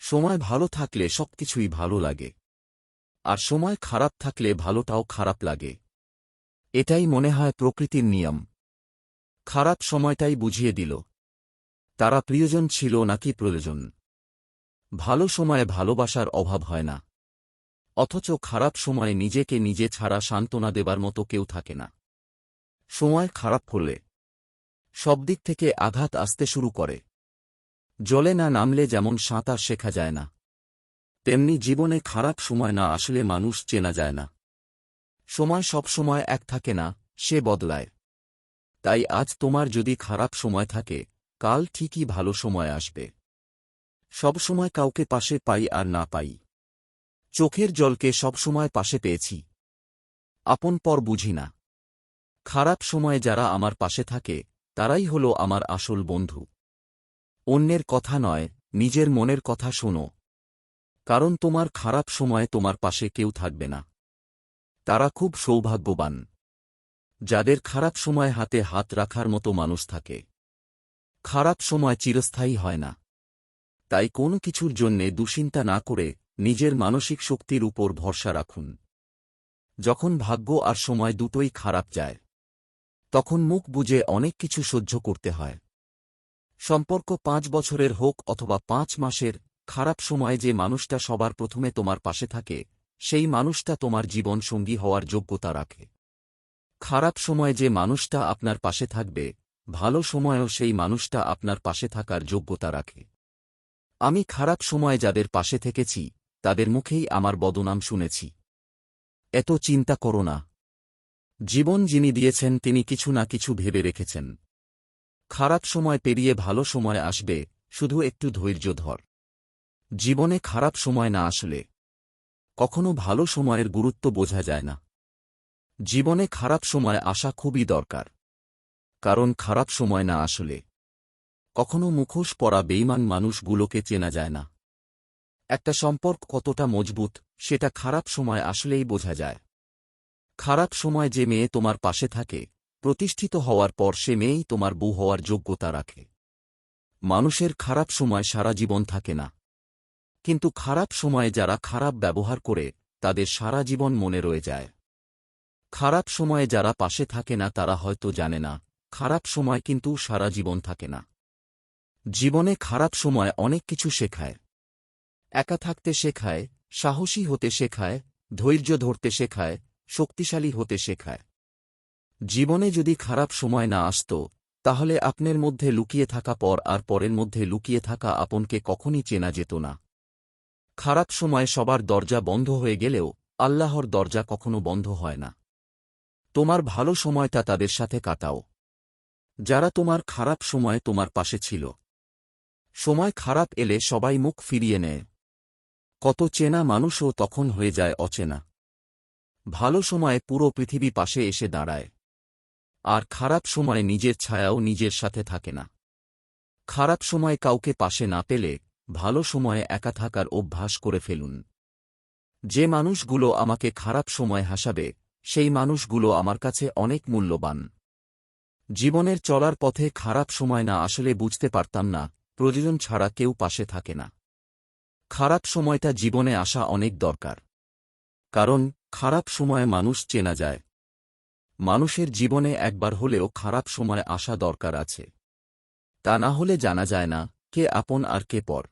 সময় ভালো থাকলে সবকিছুই ভালো লাগে, আর সময় খারাপ থাকলে ভালোটাও খারাপ লাগে। এটাই মনে হয় প্রকৃতির নিয়ম। খারাপ সময়টাই বুঝিয়ে দিল তারা প্রিয়জন ছিল নাকি প্রয়োজন। ভালো সময়ে ভালোবাসার অভাব হয় না, অথচ খারাপ সময়ে নিজেকে নিজে ছাড়া সান্ত্বনা দেবার মতো কেউ থাকে না। সময় খারাপ হলে সব দিক থেকে আঘাত আসতে শুরু করে। জলে না নামলে যেমন সাঁতার শেখা যায় না, তেমনি জীবনে খারাপ সময় না আসলে মানুষ চেনা যায় না। সময় সব সময় এক থাকে না, সে বদলায়। তাই আজ তোমার যদি খারাপ সময় থাকে, কাল ঠিকই ভালো সময় আসবে। সব সময় কাউকে পাশে পাই আর না পাই, চোখের জলকে সব সময় পাশে পেয়েছি, আপন পর বুঝি না। খারাপ সময়ে যারা আমার পাশে থাকে তারাই হলো আমার আসল বন্ধু। অন্যের কথা নয়, নিজের মনের কথা শোনো, কারণ তোমার খারাপ সময়ে তোমার পাশে কেউ থাকবে না। তারা খুব সৌভাগ্যবান যাদের খারাপ সময় হাতে হাত রাখার মতো মানুষ থাকে। খারাপ সময় চিরস্থায়ী হয় না, তাই কোনো কিছুর জন্যে দুশ্চিন্তা না করে নিজের মানসিক শক্তির উপর ভরসা রাখুন। যখন ভাগ্য আর সময় দুটোই খারাপ যায়, তখন মুখ বুজে অনেক কিছু সহ্য করতে হয়। সম্পর্ক 5 বছরের হোক অথবা 5 মাসের, খারাপ সময়ে যে মানুষটা সবার প্রথমে তোমার পাশে থাকে, সেই মানুষটা তোমার জীবন সঙ্গী হওয়ার যোগ্যতা রাখে। খারাপ সময়ে যে মানুষটা আপনার পাশে থাকবে, ভালো সময়েও সেই মানুষটা আপনার পাশে থাকার যোগ্যতা রাখে। আমি খারাপ সময়ে যাদের পাশে থেকেছি, তাদের মুখেই আমার বদনাম শুনেছি। এত চিন্তা করো না, জীবন যিনি দিয়েছেন তিনি কিছু না কিছু ভেবে রেখেছেন। খারাপ সময় পেরিয়ে ভালো সময় আসবে, শুধু একটু ধৈর্য ধর। জীবনে খারাপ সময় না আসলে কখনো ভালো সময়ের গুরুত্ব বোঝা যায় না। জীবনে খারাপ সময় আসা খুবই দরকার, কারণ খারাপ সময় না আসলে কখনো মুখোশ পরা বেইমান মানুষগুলোকে চেনা যায় না। একটা সম্পর্ক কতটা মজবুত সেটা খারাপ সময় আসলেই বোঝা যায়। খারাপ সময় যে মেয়ে তোমার পাশে থাকে, প্রতিষ্ঠিত হওয়ার পর সে মেয়েই তোমার বউ হওয়ার যোগ্যতা রাখে। মানুষের খারাপ সময় সারা জীবন থাকে না, কিন্তু খারাপ সময়ে যারা খারাপ ব্যবহার করে তাদের সারা জীবন মনে রয়ে যায়। খারাপ সময়ে যারা পাশে থাকে না তারা হয়তো জানে না, খারাপ সময় কিন্তু সারা জীবন থাকে না। জীবনে খারাপ সময় অনেক কিছু শেখায়। একা থাকতে শেখায়, সাহসী হতে শেখায়, ধৈর্য ধরতে শেখায়, শক্তিশালী হতে শেখায়। জীবনে যদি খারাপ সময় না আসত, তাহলে আপনার মধ্যে লুকিয়ে থাকা পর আর পরের মধ্যে লুকিয়ে থাকা আপনকে কখনই চেনা যেত না। খারাপ সময় সবার দরজা বন্ধ হয়ে গেলেও আল্লাহর দরজা কখনো বন্ধ হয় না। তোমার ভালো সময়টা তাদের সাথে কাটাও, যারা তোমার খারাপ সময়ে তোমার পাশে ছিল। সময় খারাপ এলে সবাই মুখ ফিরিয়ে নেয়, কত চেনা মানুষও তখন হয়ে যায় অচেনা। ভালো সময়ে পুরো পৃথিবী পাশে এসে দাঁড়ায়, আর খারাপ সময়ে নিজের ছায়াও নিজের সাথে থাকে না। খারাপ সময় কাউকে পাশে না পেলে ভালো সময়ে একা থাকার অভ্যাস করে ফেলুন। যে মানুষগুলো আমাকে খারাপ সময় হাসাবে, সেই মানুষগুলো আমার কাছে অনেক মূল্যবান। জীবনের চলার পথে খারাপ সময় না আসলে বুঝতে পারতাম না প্রয়োজন ছাড়া কেউ পাশে থাকে না। খারাপ সময়টা জীবনে আসা অনেক দরকার, কারণ খারাপ সময়ে মানুষ চেনা যায়। মানুষের জীবনে একবার হলেও খারাপ সময় আসা দরকার আছে, তা না হলে জানা যায় না কে আপন আর কে পর।